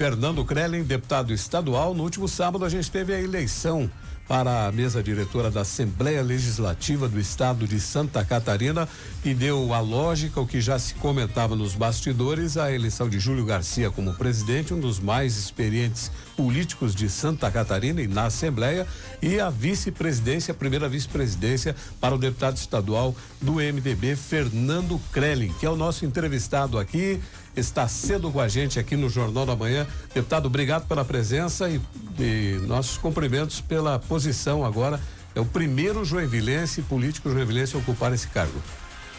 Fernando Krelin, deputado estadual. No último sábado a gente teve a eleição para a mesa diretora da Assembleia Legislativa do Estado de Santa Catarina, e deu a lógica, o que já se comentava nos bastidores, a eleição de Júlio Garcia como presidente, um dos mais experientes políticos de Santa Catarina e na Assembleia, e a vice-presidência, a primeira vice-presidência para o deputado estadual do MDB, Fernando Krelin, que é o nosso entrevistado aqui, está cedo com a gente aqui no Jornal da Manhã. Deputado, obrigado pela presença e nossos cumprimentos pela posição agora. É o primeiro joinvilense, político joinvilense, a ocupar esse cargo.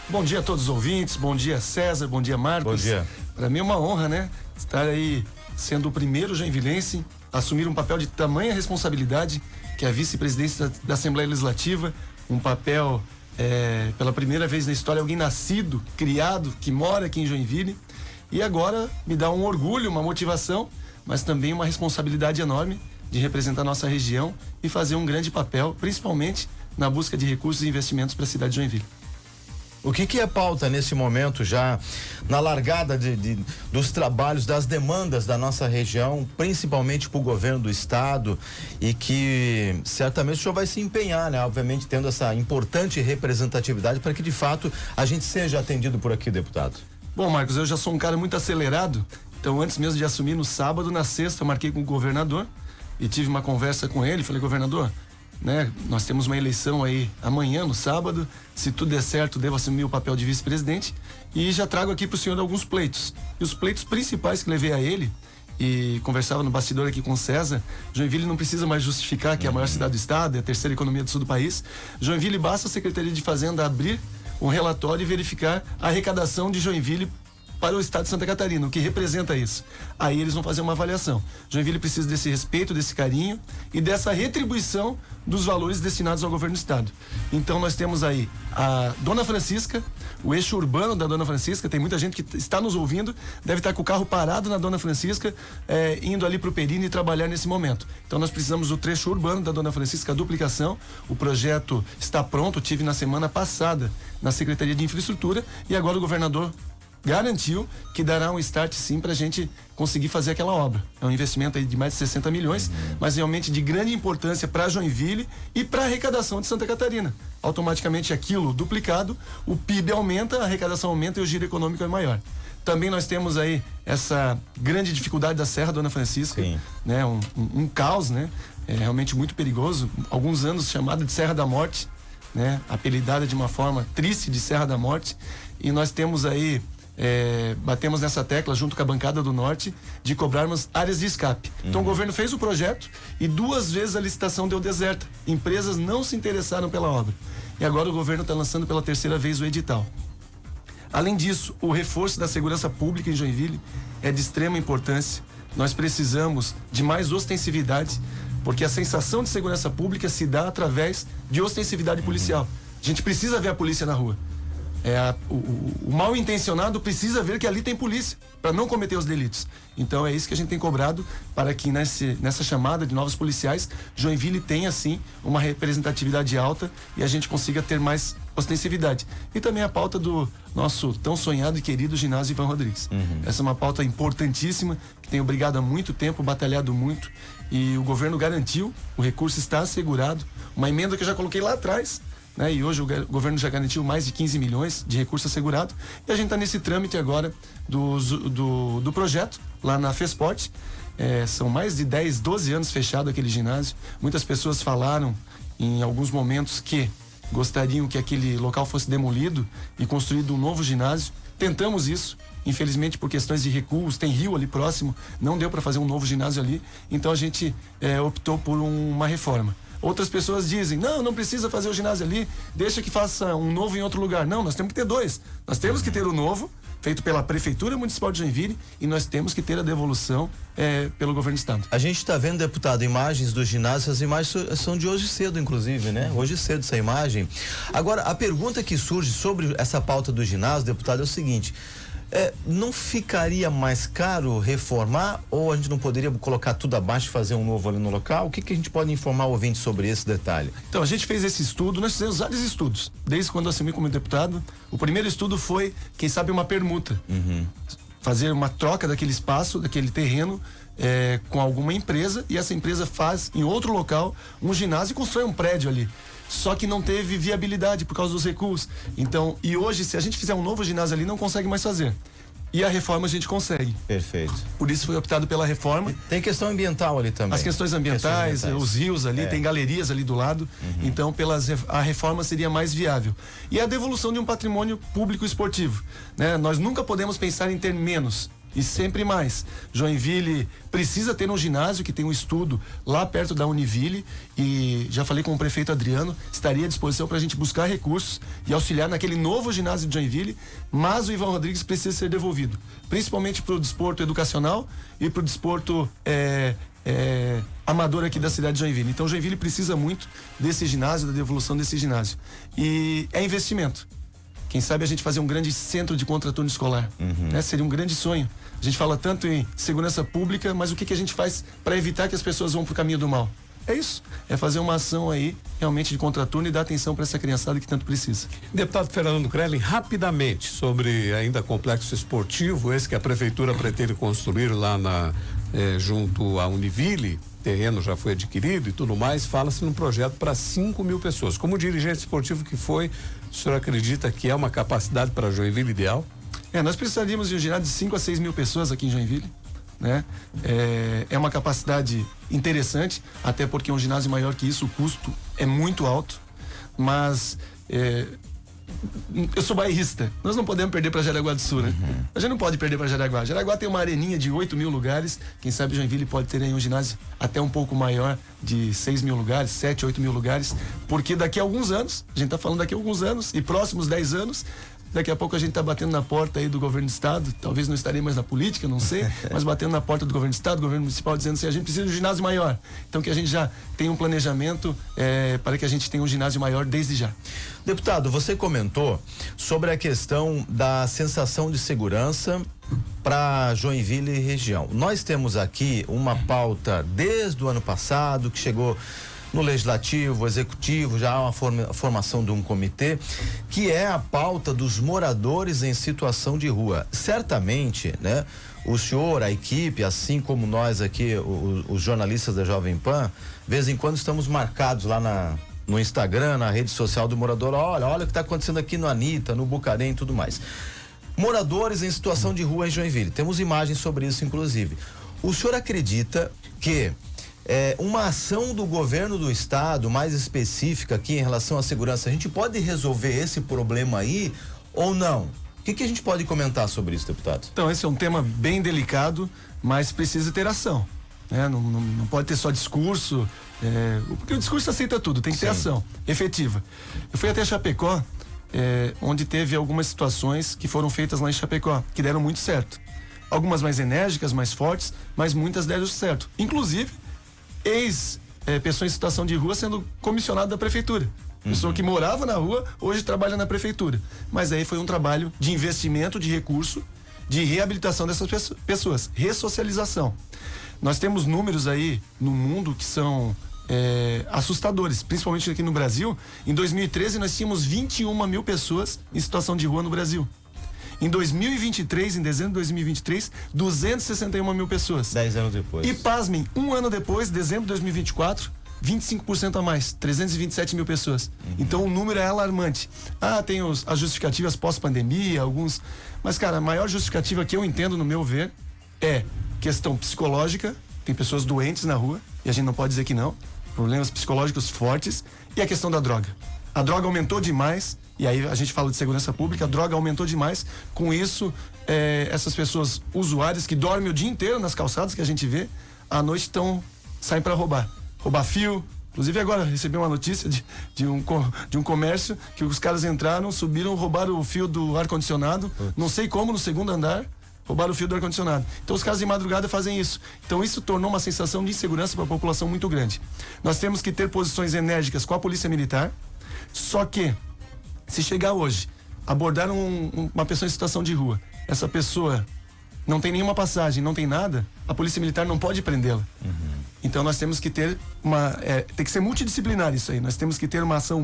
Bom dia a todos os ouvintes, bom dia César, bom dia Marcos. Bom dia. Para mim é uma honra, né? Estar aí sendo o primeiro joinvilense a assumir um papel de tamanha responsabilidade, que é a vice-presidência da Assembleia Legislativa, um papel, pela primeira vez na história, alguém nascido, criado, que mora aqui em Joinville. E agora me dá um orgulho, uma motivação, mas também uma responsabilidade enorme de representar nossa região e fazer um grande papel, principalmente na busca de recursos e investimentos para a cidade de Joinville. O que é pauta nesse momento, já na largada dos trabalhos, das demandas da nossa região, principalmente para o governo do estado, e que certamente o senhor vai se empenhar, né? Obviamente tendo essa importante representatividade para que de fato a gente seja atendido por aqui, deputado. Bom, Marcos, eu já sou um cara muito acelerado, então antes mesmo de assumir no sábado, na sexta eu marquei com o governador e tive uma conversa com ele. Falei, governador, né, nós temos uma eleição aí amanhã, no sábado, se tudo der certo, devo assumir o papel de vice-presidente e já trago aqui para o senhor alguns pleitos. E os pleitos principais que levei a ele, e conversava no bastidor aqui com o César, Joinville não precisa mais justificar que é a maior cidade do estado, é a terceira economia do sul do país. Joinville, basta a Secretaria de Fazenda abrir um relatório e verificar a arrecadação de Joinville para o estado de Santa Catarina, o que representa isso. Aí eles vão fazer uma avaliação. Joinville precisa desse respeito, desse carinho e dessa retribuição dos valores destinados ao governo do estado. Então nós temos aí a Dona Francisca, o eixo urbano da Dona Francisca. Tem muita gente que está nos ouvindo, deve estar com o carro parado na Dona Francisca, indo ali para o Perini trabalhar nesse momento. Então nós precisamos do trecho urbano da Dona Francisca, a duplicação. O projeto está pronto, tive na semana passada na Secretaria de Infraestrutura, e agora o governador garantiu que dará um start sim para a gente conseguir fazer aquela obra. É um investimento aí de mais de 60 milhões, mas realmente de grande importância para Joinville e para a arrecadação de Santa Catarina. Automaticamente aquilo duplicado, o PIB aumenta, a arrecadação aumenta e o giro econômico é maior. Também nós temos aí essa grande dificuldade da Serra Dona Francisca, né? Um caos, né? É realmente muito perigoso. Alguns anos chamada de Serra da Morte, né? Apelidada de uma forma triste de Serra da Morte. E nós temos aí batemos nessa tecla junto com a bancada do Norte de cobrarmos áreas de escape. Então o governo fez o projeto e 2 vezes a licitação deu deserta. Empresas não se interessaram pela obra. E agora o governo está lançando pela 3ª vez o edital. Além disso, o reforço da segurança pública em Joinville é de extrema importância. Nós precisamos de mais ostensividade, porque a sensação de segurança pública se dá através de ostensividade policial. A gente precisa ver a polícia na rua. O mal intencionado precisa ver que ali tem polícia para não cometer os delitos. Então é isso que a gente tem cobrado, para que nessa chamada de novos policiais, Joinville tenha sim uma representatividade alta e a gente consiga ter mais ostensividade. E também a pauta do nosso tão sonhado e querido ginásio Ivan Rodrigues. Essa é uma pauta importantíssima, que tem obrigado há muito tempo, batalhado muito, e o governo garantiu, o recurso está assegurado, uma emenda que eu já coloquei lá atrás, né? E hoje o governo já garantiu mais de 15 milhões de recurso assegurado, e a gente está nesse trâmite agora do projeto lá na FESPORT. São mais de 10, 12 anos fechado aquele ginásio. Muitas pessoas falaram em alguns momentos que gostariam que aquele local fosse demolido e construído um novo ginásio. Tentamos isso, infelizmente por questões de recuos, tem rio ali próximo, não deu para fazer um novo ginásio ali, então a gente optou por uma reforma. Outras pessoas dizem, não precisa fazer o ginásio ali, deixa que faça um novo em outro lugar. Não, nós temos que ter 2. Nós temos que ter o novo, feito pela Prefeitura Municipal de Joinville, e nós temos que ter a devolução pelo governo do estado. A gente está vendo, deputado, imagens do ginásio. As imagens são de hoje cedo, inclusive, né? Hoje cedo essa imagem. Agora, a pergunta que surge sobre essa pauta do ginásio, deputado, é o seguinte: não ficaria mais caro reformar, ou a gente não poderia colocar tudo abaixo e fazer um novo ali no local? O que a gente pode informar o ouvinte sobre esse detalhe? Então, a gente fez esse estudo, nós fizemos vários estudos, desde quando eu assumi como deputado. O primeiro estudo foi, quem sabe, uma permuta. Fazer uma troca daquele espaço, daquele terreno, com alguma empresa, e essa empresa faz em outro local um ginásio e constrói um prédio ali. Só que não teve viabilidade por causa dos recursos. Então, e hoje, se a gente fizer um novo ginásio ali, não consegue mais fazer. E a reforma a gente consegue. Perfeito. Por isso foi optado pela reforma. Tem questão ambiental ali também. As questões ambientais, os rios ali, tem galerias ali do lado. Então, a reforma seria mais viável. E a devolução de um patrimônio público esportivo, né? Nós nunca podemos pensar em ter menos e sempre mais. Joinville precisa ter um ginásio que tem um estudo lá perto da Univille, e já falei com o prefeito Adriano, estaria à disposição para a gente buscar recursos e auxiliar naquele novo ginásio de Joinville, mas o Ivan Rodrigues precisa ser devolvido, principalmente para o desporto educacional e para o desporto amador aqui da cidade de Joinville. Então Joinville precisa muito desse ginásio, da devolução desse ginásio, e é investimento. Quem sabe a gente fazer um grande centro de contraturno escolar, né? Seria um grande sonho. A gente fala tanto em segurança pública, mas o que a gente faz para evitar que as pessoas vão pro caminho do mal? É isso, é fazer uma ação aí realmente de contraturno e dar atenção para essa criançada que tanto precisa. Deputado Fernando Krelin, rapidamente sobre ainda complexo esportivo, esse que a prefeitura pretende construir lá junto à Univille, terreno já foi adquirido e tudo mais, fala-se num projeto para 5.000 pessoas. Como dirigente esportivo que foi, o senhor acredita que é uma capacidade para Joinville ideal? Nós precisaríamos de um ginásio de 5 a 6 mil pessoas aqui em Joinville, né? É uma capacidade interessante, até porque um ginásio maior que isso, o custo é muito alto, mas eu sou bairrista, nós não podemos perder para Jaraguá do Sul, né? A gente não pode perder para Jaraguá. Jaraguá tem uma areninha de 8.000 lugares, quem sabe Joinville pode ter aí um ginásio até um pouco maior, de 6.000 lugares, 7, 8.000 lugares, porque daqui a alguns anos, a gente tá falando daqui a alguns anos, e próximos 10 anos, daqui a pouco a gente tá batendo na porta aí do governo do estado, talvez não estarei mais na política, não sei, mas batendo na porta do governo do estado, governo municipal, dizendo assim, a gente precisa de um ginásio maior. Então que a gente já tem um planejamento para que a gente tenha um ginásio maior desde já. Deputado, você comentou sobre a questão da sensação de segurança para Joinville e região. Nós temos aqui uma pauta desde o ano passado que chegou no legislativo, executivo, já há uma formação de um comitê, que é a pauta dos moradores em situação de rua. Certamente, né, o senhor, a equipe, assim como nós aqui, os jornalistas da Jovem Pan, de vez em quando estamos marcados lá no Instagram, na rede social do morador, olha o que está acontecendo aqui no Anitta, no Bucarém e tudo mais. Moradores em situação de rua em Joinville, temos imagens sobre isso, inclusive. O senhor acredita que uma ação do governo do estado mais específica aqui em relação à segurança, a gente pode resolver esse problema aí ou não? O que a gente pode comentar sobre isso, deputado? Então, esse é um tema bem delicado, mas precisa ter ação, né? Não pode ter só discurso, porque o discurso aceita tudo, tem que ter ação efetiva. Eu fui até Chapecó, onde teve algumas situações que foram feitas lá em Chapecó, que deram muito certo. Algumas mais enérgicas, mais fortes, mas muitas deram certo. Inclusive, pessoa em situação de rua sendo comissionado da prefeitura. Pessoa que morava na rua, hoje trabalha na prefeitura. Mas aí foi um trabalho de investimento, de recurso, de reabilitação dessas pessoas, ressocialização. Nós temos números aí no mundo que são assustadores, principalmente aqui no Brasil. Em 2013 nós tínhamos 21.000 pessoas em situação de rua no Brasil. Em 2023, em dezembro de 2023, 261.000 pessoas. 10 anos depois. E pasmem, um ano depois, dezembro de 2024, 25% a mais, 327.000 pessoas. Então o número é alarmante. Tem as justificativas pós-pandemia, alguns. Mas, cara, a maior justificativa que eu entendo, no meu ver, é questão psicológica. Tem pessoas doentes na rua, e a gente não pode dizer que não. Problemas psicológicos fortes. E a questão da droga. A droga aumentou demais. E aí a gente fala de segurança pública, a droga aumentou demais. Com isso, essas pessoas usuárias que dormem o dia inteiro nas calçadas que a gente vê, à noite saem para roubar fio. Inclusive agora recebi uma notícia de um comércio que os caras entraram, subiram, roubaram o fio do ar-condicionado, não sei como, no segundo andar, roubaram o fio do ar-condicionado. Então os caras de madrugada fazem isso. Então isso tornou uma sensação de insegurança para a população muito grande. Nós temos que ter posições enérgicas com a Polícia Militar, só que se chegar hoje, abordar uma pessoa em situação de rua, essa pessoa não tem nenhuma passagem, não tem nada, a Polícia Militar não pode prendê-la. Então nós temos que ter tem que ser multidisciplinar isso aí, nós temos que ter uma ação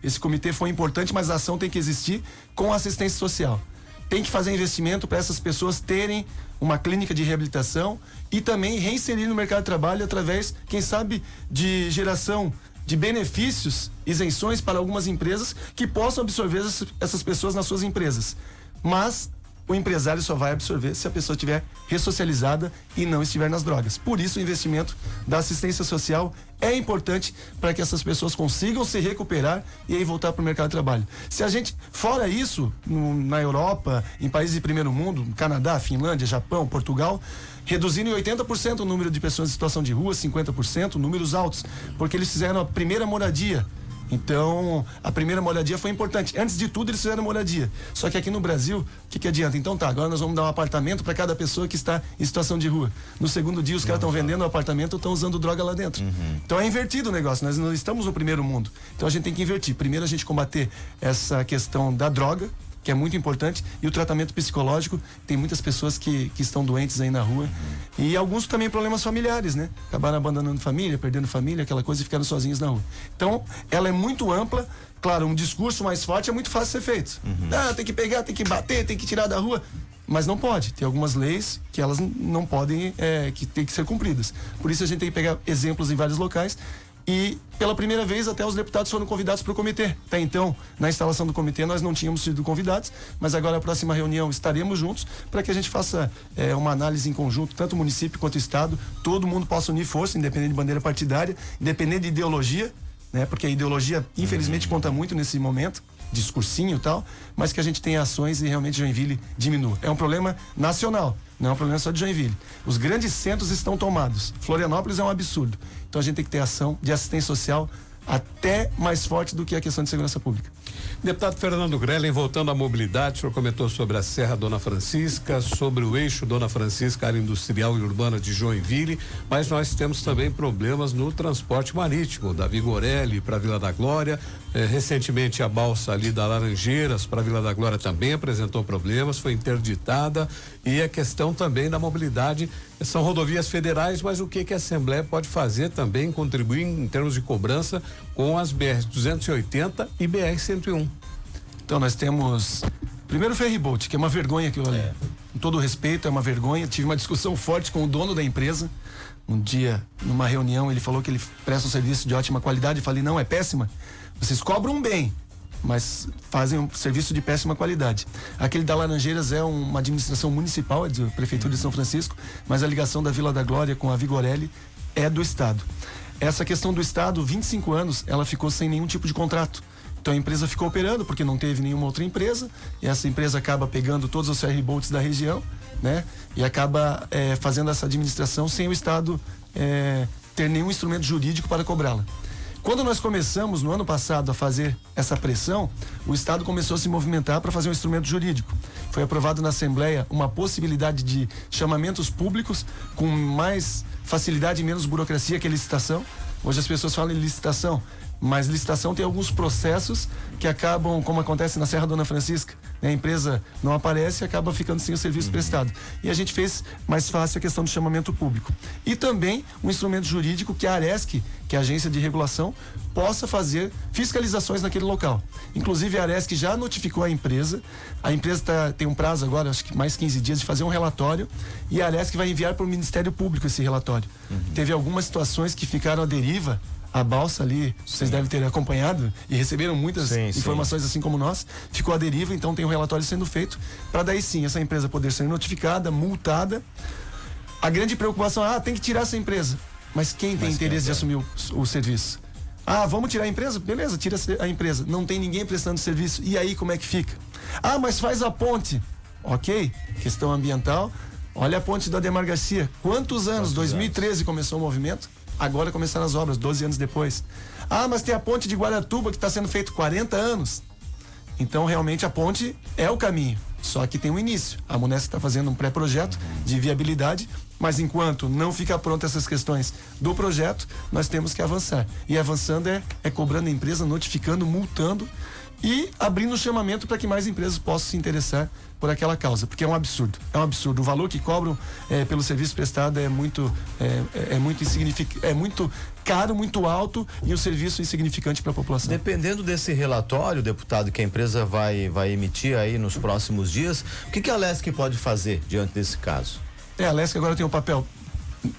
esse comitê foi importante, mas a ação tem que existir com assistência social. Tem que fazer investimento para essas pessoas terem uma clínica de reabilitação e também reinserir no mercado de trabalho através, quem sabe, de geração de benefícios, isenções para algumas empresas que possam absorver essas pessoas nas suas empresas. Mas o empresário só vai absorver se a pessoa estiver ressocializada e não estiver nas drogas. Por isso, o investimento da assistência social é importante para que essas pessoas consigam se recuperar e aí voltar para o mercado de trabalho. Se a gente, fora isso, na Europa, em países de primeiro mundo, Canadá, Finlândia, Japão, Portugal, reduzindo em 80% o número de pessoas em situação de rua, 50%, números altos, porque eles fizeram a primeira moradia. Então, a primeira moradia foi importante. Antes de tudo, eles fizeram moradia. Só que aqui no Brasil, o que adianta? Então tá, agora nós vamos dar um apartamento para cada pessoa que está em situação de rua. No segundo dia, os caras estão vendendo o apartamento ou estão usando droga lá dentro. Então é invertido o negócio. Nós não estamos no primeiro mundo. Então a gente tem que invertir. Primeiro a gente combater essa questão da droga, que é muito importante, e o tratamento psicológico. Tem muitas pessoas que estão doentes aí na rua, e alguns também problemas familiares, né? Acabaram abandonando família, perdendo família, aquela coisa, e ficaram sozinhos na rua. Então, ela é muito ampla. Claro, um discurso mais forte é muito fácil de ser feito. Tem que pegar, tem que bater, tem que tirar da rua. Mas não pode. Tem algumas leis que elas não podem, que tem que ser cumpridas. Por isso a gente tem que pegar exemplos em vários locais. E pela primeira vez até os deputados foram convidados para o comitê. Até então, na instalação do comitê, nós não tínhamos sido convidados, mas agora na próxima reunião estaremos juntos para que a gente faça uma análise em conjunto, tanto o município quanto o estado, todo mundo possa unir força, independente de bandeira partidária, independente de ideologia, né? Porque a ideologia, infelizmente, conta muito nesse momento, discursinho e tal, mas que a gente tenha ações e realmente Joinville diminua. É um problema nacional, não é um problema só de Joinville. Os grandes centros estão tomados. Florianópolis é um absurdo. Então a gente tem que ter ação de assistência social até mais forte do que a questão de segurança pública. Deputado Fernando Grellen, voltando à mobilidade, o senhor comentou sobre a Serra Dona Francisca, sobre o eixo Dona Francisca, área industrial e urbana de Joinville, mas nós temos também problemas no transporte marítimo, da Vigorelli para Vila da Glória. Recentemente a balsa ali da Laranjeiras para Vila da Glória também apresentou problemas, foi interditada, e a questão também da mobilidade, são rodovias federais, mas o que a Assembleia pode fazer também, contribuir em termos de cobrança com as BR-280 e BR-101? Então nós temos primeiro o ferryboat, que é uma vergonha que eu com todo respeito, é uma vergonha. Tive uma discussão forte com o dono da empresa. Um dia, numa reunião, ele falou que ele presta um serviço de ótima qualidade. Eu falei, não, é péssima. Vocês cobram bem, mas fazem um serviço de péssima qualidade. Aquele da Laranjeiras é uma administração municipal, é da Prefeitura de São Francisco, mas a ligação da Vila da Glória com a Vigorelli é do Estado. Essa questão do Estado, 25 anos, ela ficou sem nenhum tipo de contrato. Então a empresa ficou operando porque não teve nenhuma outra empresa, e essa empresa acaba pegando todos os ferryboats da região, né? E acaba fazendo essa administração sem o Estado ter nenhum instrumento jurídico para cobrá-la. Quando nós começamos no ano passado a fazer essa pressão, o Estado começou a se movimentar para fazer um instrumento jurídico. Foi aprovado na Assembleia uma possibilidade de chamamentos públicos com mais facilidade e menos burocracia que a licitação. Hoje as pessoas falam em licitação, mas licitação tem alguns processos que acabam, como acontece na Serra Dona Francisca, né? A empresa não aparece e acaba ficando sem o serviço prestado. E a gente fez mais fácil a questão do chamamento público. E também um instrumento jurídico que a Aresc, que é a agência de regulação, possa fazer fiscalizações naquele local. Inclusive a Aresc já notificou a empresa tem um prazo agora, acho que mais 15 dias, de fazer um relatório, e a Aresc vai enviar para o Ministério Público esse relatório. Teve algumas situações que ficaram à deriva. A balsa ali, vocês devem ter acompanhado e receberam muitas informações assim como nós, ficou à deriva, então tem um relatório sendo feito para daí sim essa empresa poder ser notificada, multada. A grande preocupação tem que tirar essa empresa, mas quem tem interesse de assumir o serviço? Vamos tirar a empresa? Beleza, tira a empresa, não tem ninguém prestando serviço, e aí como é que fica? Mas faz a ponte. Ok, questão ambiental. Olha a ponte do Ademar Garcia, quantos anos? 2013 começou o movimento. Agora começaram as obras, 12 anos depois. Mas tem a ponte de Guaratuba que está sendo feito 40 anos. Então, realmente, a ponte é o caminho. Só que tem um início. A Munesc está fazendo um pré-projeto de viabilidade, mas enquanto não fica pronto essas questões do projeto, nós temos que avançar. E avançando é cobrando a empresa, notificando, multando e abrindo o chamamento para que mais empresas possam se interessar por aquela causa, porque é um absurdo. É um absurdo. O valor que cobram pelo serviço prestado é muito insignificante, é muito caro, muito alto, e um serviço insignificante para a população. Dependendo desse relatório, deputado, que a empresa vai emitir aí nos próximos dias, o que a Alesc pode fazer diante desse caso? A Lesc agora tem um papel.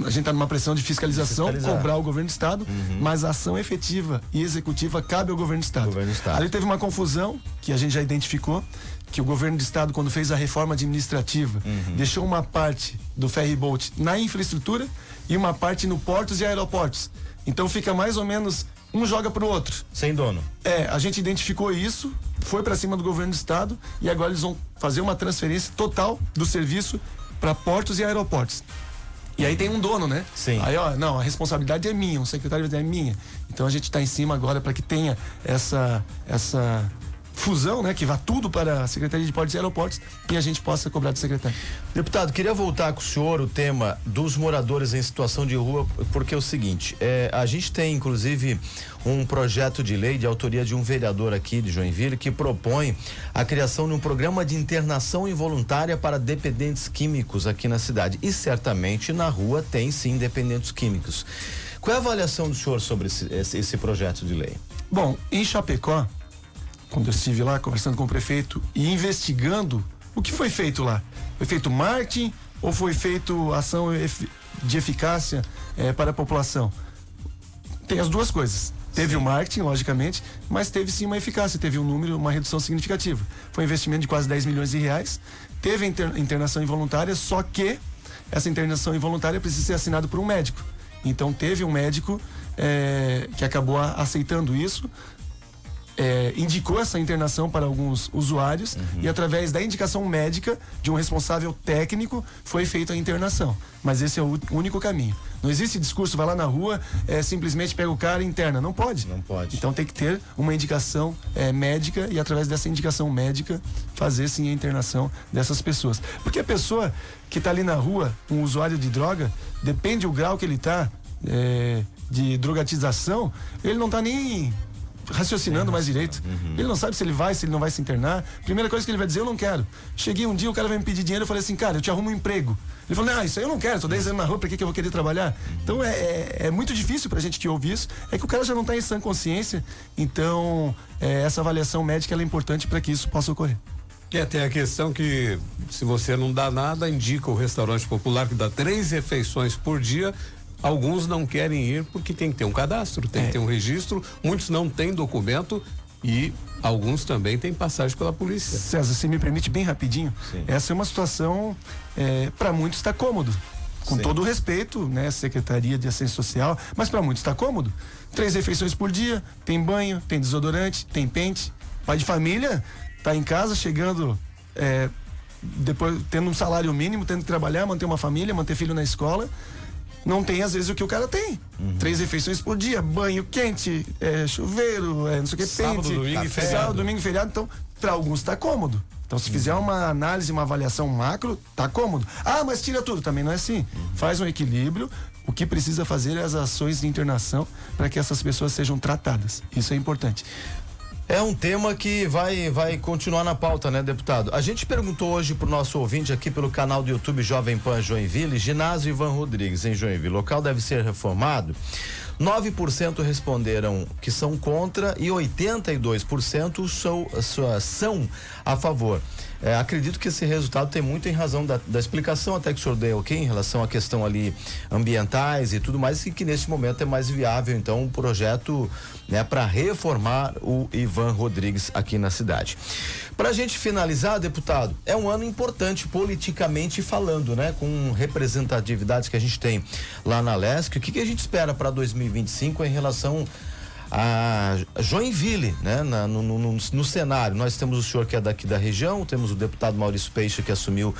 A gente está numa pressão de fiscalização, cobrar o governo do estado, mas a ação efetiva e executiva cabe ao governo do estado. Ali teve uma confusão que a gente já identificou, que o governo do estado, quando fez a reforma administrativa, deixou uma parte do ferryboat na infraestrutura e uma parte no portos e aeroportos. Então fica mais ou menos, um joga pro outro. Sem dono. A gente identificou isso, foi para cima do governo do estado e agora eles vão fazer uma transferência total do serviço para portos e aeroportos. E aí tem um dono, né? Sim. Aí, a responsabilidade é minha, o secretário é minha. Então a gente está em cima agora para que tenha essa fusão, né? Que vá tudo para a Secretaria de Portos e Aeroportos e a gente possa cobrar do secretário. Deputado, queria voltar com o senhor o tema dos moradores em situação de rua, porque é o seguinte, a gente tem inclusive um projeto de lei de autoria de um vereador aqui de Joinville que propõe a criação de um programa de internação involuntária para dependentes químicos aqui na cidade. E certamente na rua tem sim dependentes químicos. Qual é a avaliação do senhor sobre esse projeto de lei? Bom, em Chapecó, quando eu estive lá conversando com o prefeito e investigando o que foi feito lá. Foi feito marketing ou foi feito ação de eficácia para a população? Tem as duas coisas. Teve o marketing, logicamente, mas teve sim uma eficácia, teve um número, uma redução significativa. Foi um investimento de quase 10 milhões de reais, teve internação involuntária, só que essa internação involuntária precisa ser assinada por um médico. Então teve um médico que acabou aceitando isso, indicou essa internação para alguns usuários e através da indicação médica de um responsável técnico foi feita a internação. Mas esse é o único caminho. Não existe discurso, vai lá na rua, simplesmente pega o cara e interna. Não pode. Não pode. Então tem que ter uma indicação médica e através dessa indicação médica fazer sim a internação dessas pessoas. Porque a pessoa que está ali na rua, um usuário de droga, depende do grau que ele está de drogatização, ele não está nem raciocinando mais direito. Ele não sabe se ele vai, se ele não vai se internar. Primeira coisa que ele vai dizer, eu não quero. Cheguei um dia, o cara vai me pedir dinheiro, eu falei assim, cara, eu te arrumo um emprego. Ele falou, não, isso aí eu não quero, tô 10 anos na rua, pra que eu vou querer trabalhar? Então é muito difícil pra gente que ouve isso, é que o cara já não tá em sã consciência, então essa avaliação médica ela é importante para que isso possa ocorrer. Tem a questão que se você não dá nada, indica o restaurante popular que dá 3 refeições por dia. Alguns não querem ir porque tem que ter um cadastro, tem que ter um registro, muitos não têm documento e alguns também têm passagem pela polícia. César, se me permite bem rapidinho, essa é uma situação, para muitos está cômodo, com todo o respeito, né, Secretaria de Assistência Social, mas para muitos está cômodo. 3 refeições por dia, tem banho, tem desodorante, tem pente. Pai de família tá em casa chegando, depois tendo um salário mínimo, tendo que trabalhar, manter uma família, manter filho na escola. Não tem, às vezes, o que o cara tem. 3 refeições por dia, banho quente, chuveiro, não sei o que, sábado, pente. domingo e feriado. Sábado, domingo e feriado. Então, para alguns tá cômodo. Então, se fizer uma análise, uma avaliação macro, tá cômodo. Ah, mas tira tudo. Também não é assim. Faz um equilíbrio. O que precisa fazer é as ações de internação para que essas pessoas sejam tratadas. Isso é importante. É um tema que vai continuar na pauta, né, deputado? A gente perguntou hoje pro nosso ouvinte aqui pelo canal do YouTube Jovem Pan Joinville, ginásio Ivan Rodrigues em Joinville, o local deve ser reformado. 9% responderam que são contra e 82% são a favor. Acredito que esse resultado tem muito em razão da explicação até que o senhor deu, ok? Em relação à questão ali ambientais e tudo mais, e que neste momento é mais viável, então, um projeto, né, para reformar o Ivan Rodrigues aqui na cidade. Pra gente finalizar, deputado, é um ano importante politicamente falando, né? Com representatividades que a gente tem lá na Lesc. O que a gente espera para 2025 em relação a Joinville, né? No cenário, nós temos o senhor que é daqui da região, temos o deputado Maurício Peixe que assumiu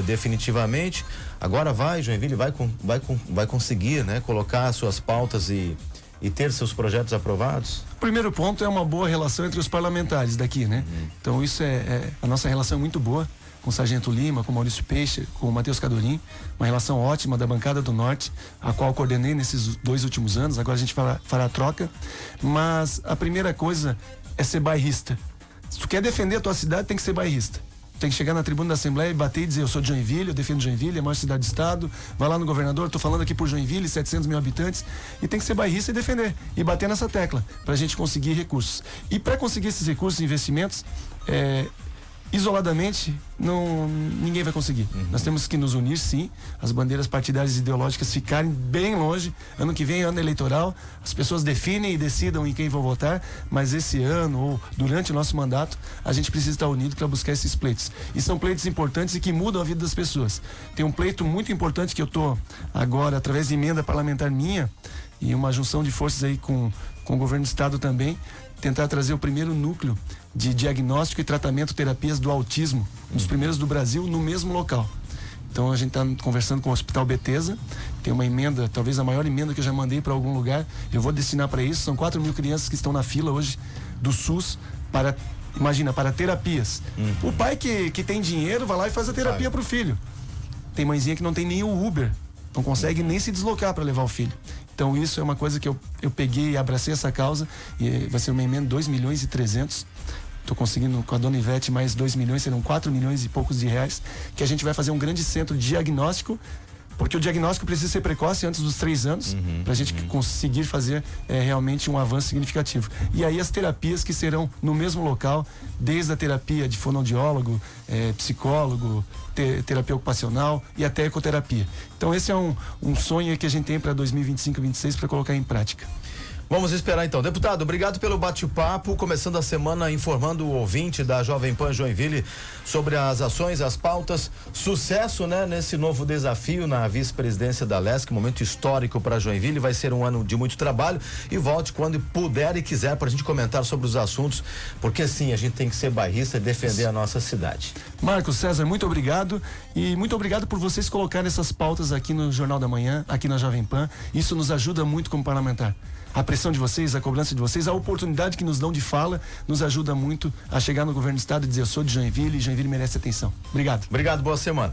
definitivamente. Agora Joinville vai conseguir, né? Colocar suas pautas e ter seus projetos aprovados? O primeiro ponto é uma boa relação entre os parlamentares daqui, né? Então isso a nossa relação é muito boa com o Sargento Lima, com o Maurício Peixe, com o Matheus Cadorim, uma relação ótima da bancada do Norte, a qual coordenei nesses 2 últimos anos. Agora a gente fará a troca, mas a primeira coisa é ser bairrista. Se tu quer defender a tua cidade, tem que ser bairrista. Tem que chegar na tribuna da Assembleia e bater e dizer, eu sou de Joinville, eu defendo Joinville, é a maior cidade do estado, vai lá no governador, tô falando aqui por Joinville, 700 mil habitantes, e tem que ser bairrista e defender, e bater nessa tecla, pra gente conseguir recursos. E para conseguir esses recursos e investimentos, isoladamente, ninguém vai conseguir. Nós temos que nos unir, sim, as bandeiras partidárias e ideológicas ficarem bem longe. Ano que vem é ano eleitoral, as pessoas definem e decidam em quem vão votar, mas esse ano ou durante o nosso mandato, a gente precisa estar unido para buscar esses pleitos. E são pleitos importantes e que mudam a vida das pessoas. Tem um pleito muito importante que eu estou agora, através de emenda parlamentar minha, e uma junção de forças aí com o governo do estado também, tentar trazer o primeiro núcleo de diagnóstico e tratamento terapias do autismo, um dos primeiros do Brasil, no mesmo local. Então a gente está conversando com o Hospital Betesda, tem uma emenda, talvez a maior emenda que eu já mandei para algum lugar, eu vou destinar para isso. São 4.000 crianças que estão na fila hoje do SUS para, imagina, para terapias. O pai que tem dinheiro vai lá e faz a terapia para o filho. Tem mãezinha que não tem nem o Uber, não consegue nem se deslocar para levar o filho. Então isso é uma coisa que eu peguei e abracei essa causa, e vai ser uma emenda de 2,3 milhões. Estou conseguindo com a dona Ivete mais 2 milhões, serão 4 milhões e poucos de reais, que a gente vai fazer um grande centro de diagnóstico, porque o diagnóstico precisa ser precoce antes dos 3 anos, para a gente conseguir fazer realmente um avanço significativo. E aí as terapias que serão no mesmo local, desde a terapia de fonoaudiólogo, psicólogo, terapia ocupacional e até ecoterapia. Então esse é um sonho que a gente tem para 2025 e 2026 para colocar em prática. Vamos esperar então. Deputado, obrigado pelo bate-papo, começando a semana informando o ouvinte da Jovem Pan Joinville sobre as ações, as pautas. Sucesso, né, nesse novo desafio na vice-presidência da LESC, momento histórico para Joinville, vai ser um ano de muito trabalho, e volte quando puder e quiser para a gente comentar sobre os assuntos, porque sim, a gente tem que ser bairrista e defender a nossa cidade. Marcos, César, muito obrigado, e muito obrigado por vocês colocarem essas pautas aqui no Jornal da Manhã, aqui na Jovem Pan. Isso nos ajuda muito como parlamentar. A pressão de vocês, a cobrança de vocês, a oportunidade que nos dão de fala, nos ajuda muito a chegar no governo do estado e dizer: eu sou de Joinville e Joinville merece atenção. Obrigado. Obrigado, boa semana.